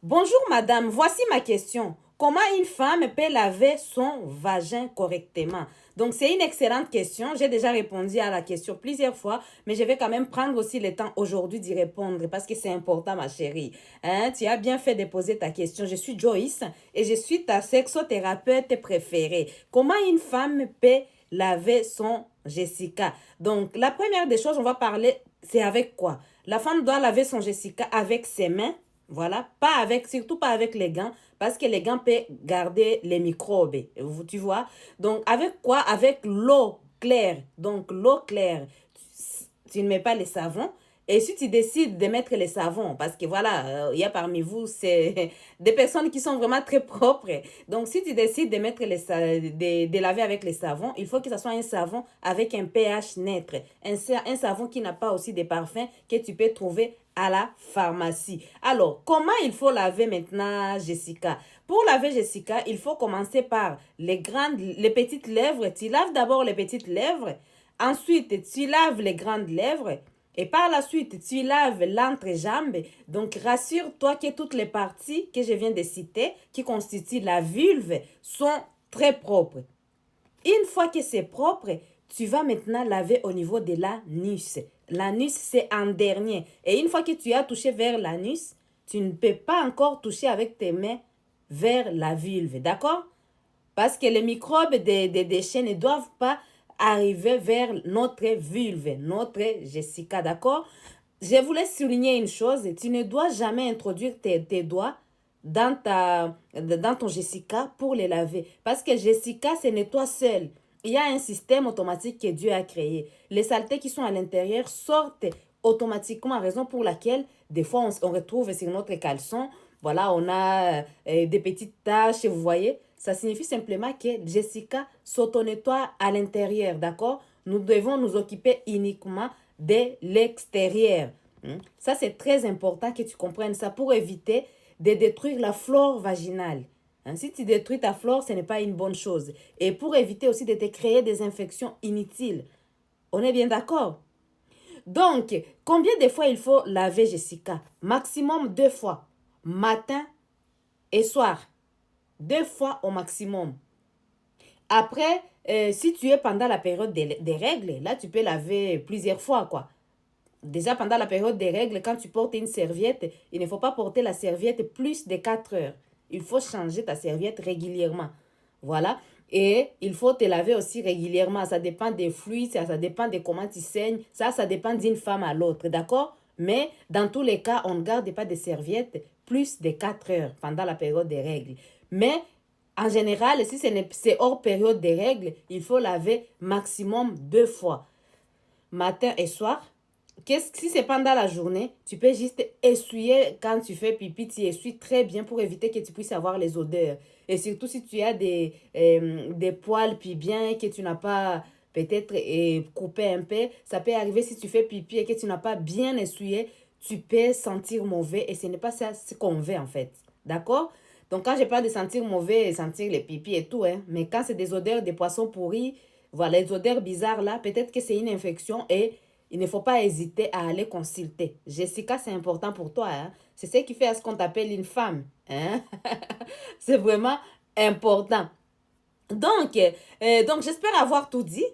Bonjour madame, voici ma question. Comment une femme peut laver son vagin correctement? Donc c'est une excellente question. J'ai déjà répondu à la question plusieurs fois, mais je vais quand même prendre aussi le temps aujourd'hui d'y répondre parce que c'est important ma chérie. Hein, tu as bien fait de poser ta question. Je suis Joyce et je suis ta sexothérapeute préférée. Comment une femme peut laver son Jessica? Donc la première des choses, on va parler, c'est avec quoi? La femme doit laver son Jessica avec ses mains. Voilà, pas avec, surtout pas avec les gants, parce que les gants peuvent garder les microbes, tu vois. Donc, avec quoi? Avec l'eau claire. Donc, l'eau claire, tu ne mets pas les savons. Et si tu décides de mettre les savons, parce que voilà, il y a parmi vous, c'est des personnes qui sont vraiment très propres. Donc, si tu décides de mettre de laver avec les savons, il faut que ce soit un savon avec un pH neutre. Un savon qui n'a pas aussi des parfums que tu peux trouver à la pharmacie. Alors, comment il faut laver maintenant Jessica? Pour laver Jessica, il faut commencer par les petites lèvres. Tu laves d'abord les petites lèvres. Ensuite, tu laves les grandes lèvres. Et par la suite, tu laves l'entrejambe. Donc, rassure-toi que toutes les parties que je viens de citer, qui constituent la vulve, sont très propres. Une fois que c'est propre, tu vas maintenant laver au niveau de l'anus. L'anus, c'est en dernier. Et une fois que tu as touché vers l'anus, tu ne peux pas encore toucher avec tes mains vers la vulve. D'accord? Parce que les microbes des déchets ne doivent pas arriver vers notre vulve, notre Jessica. D'accord? Je voulais souligner une chose. Tu ne dois jamais introduire tes doigts dans ton Jessica pour les laver. Parce que Jessica, ce n'est toi seul. Il y a un système automatique que Dieu a créé. Les saletés qui sont à l'intérieur sortent automatiquement, raison pour laquelle des fois on retrouve sur notre caleçon, voilà, on a des petites taches, vous voyez. Ça signifie simplement que Jessica s'auto-nettoie à l'intérieur, d'accord? Nous devons nous occuper uniquement de l'extérieur. Ça, c'est très important que tu comprennes ça pour éviter de détruire la flore vaginale. Si tu détruis ta flore, ce n'est pas une bonne chose. Et pour éviter aussi de te créer des infections inutiles. On est bien d'accord? Donc, combien de fois il faut laver Jessica? Maximum 2 fois. Matin et soir. 2 fois au maximum. Après, si tu es pendant la période des règles, là, tu peux laver plusieurs fois, quoi. Déjà, pendant la période des règles, quand tu portes une serviette, il ne faut pas porter la serviette plus de 4 heures. Il faut changer ta serviette régulièrement. Voilà. Et il faut te laver aussi régulièrement. Ça dépend des fluides, ça dépend de comment tu saignes. Ça dépend d'une femme à l'autre. D'accord? Mais dans tous les cas, on ne garde pas de serviettes plus de 4 heures pendant la période des règles. Mais en général, si c'est hors période des règles, il faut laver maximum 2 fois, matin et soir. Si c'est pendant la journée, tu peux juste essuyer quand tu fais pipi, tu essuies très bien pour éviter que tu puisses avoir les odeurs. Et surtout si tu as des poils puis bien que tu n'as pas peut-être coupé un peu, ça peut arriver si tu fais pipi et que tu n'as pas bien essuyé, tu peux sentir mauvais et ce n'est pas ça ce qu'on veut en fait. D'accord? Donc quand je parle de sentir mauvais et sentir les pipis et tout, hein, mais quand c'est des odeurs de poissons pourris, voilà, les odeurs bizarres là, peut-être que c'est une infection et il ne faut pas hésiter à aller consulter. Jessica, c'est important pour toi. Hein? C'est ce qui fait à ce qu'on t'appelle une femme. Hein? C'est vraiment important. Donc j'espère avoir tout dit.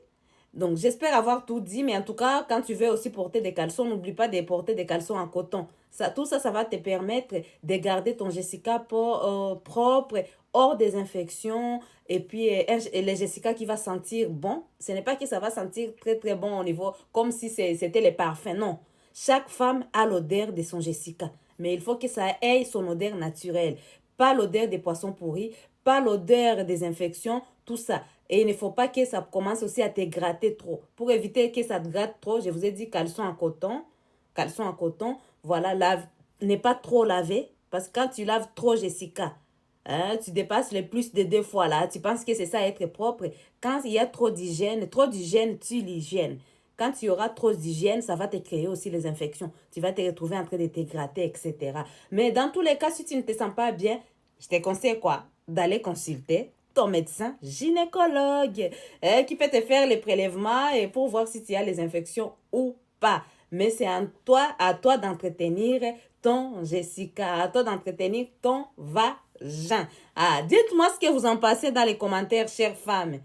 Donc, j'espère avoir tout dit, mais en tout cas, quand tu veux aussi porter des caleçons, n'oublie pas de porter des caleçons en coton. Tout ça, ça va te permettre de garder ton Jessica propre, hors des infections, et puis et le Jessica qui va sentir bon. Ce n'est pas que ça va sentir très très bon au niveau, comme si c'était les parfums, non. Chaque femme a l'odeur de son Jessica, mais il faut que ça ait son odeur naturelle. Pas l'odeur des poissons pourris, pas l'odeur des infections, tout ça. Et il ne faut pas que ça commence aussi à te gratter trop. Pour éviter que ça te gratte trop, je vous ai dit caleçon en coton. Caleçon en coton, voilà, n'est pas trop lavé. Parce que quand tu laves trop, Jessica, hein, tu dépasses les plus de 2 fois là. Tu penses que c'est ça être propre. Quand il y a trop d'hygiène tue l'hygiène. Quand tu auras trop d'hygiène, ça va te créer aussi les infections. Tu vas te retrouver en train de te gratter, etc. Mais dans tous les cas, si tu ne te sens pas bien, je te conseille quoi? D'aller consulter ton médecin gynécologue qui peut te faire les prélèvements et pour voir si tu as les infections ou pas. Mais c'est à toi d'entretenir ton Jessica, à toi d'entretenir ton vagin. Ah, dites-moi ce que vous en pensez dans les commentaires, chères femmes,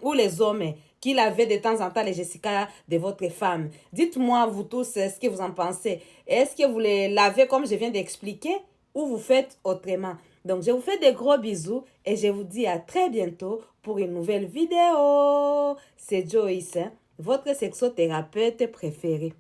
ou les hommes qui lavaient de temps en temps les Jessica de votre femme. Dites-moi, vous tous, ce que vous en pensez. Est-ce que vous les lavez comme je viens d'expliquer ou vous faites autrement? Donc, je vous fais des gros bisous et je vous dis à très bientôt pour une nouvelle vidéo. C'est Joyce, votre sexothérapeute préférée.